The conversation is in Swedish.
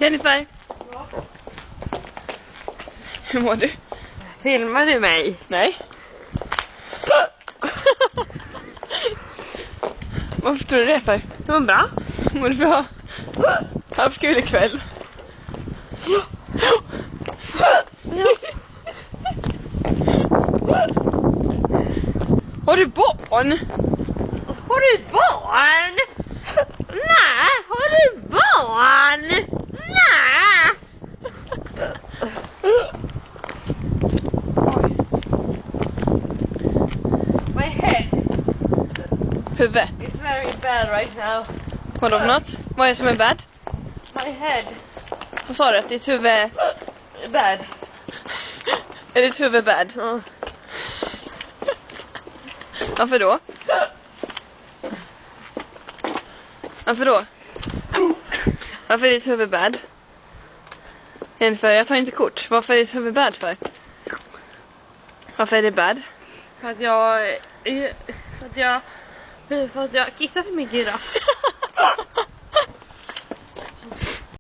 Jennifer. Ja. Hur mår du? Filmar du mig? Nej. Varför tror du det för? Det var bra. Mår du bra? Haft kul ikväll. Har du barn? Har du barn? Nej, har du barn? Nej. My head Huvud. is very bad right now. Vadå för något? Vad är det som är bad? My head Vad sa du? Att ditt huvud är... bad. Är ditt huvud bad? Ja. Varför då? Varför då? Varför är ditt huvud bad? Jennifer, jag tar inte kort. Varför är ditt huvud bad för? Varför är det bad? För att jag kissar för mycket idag.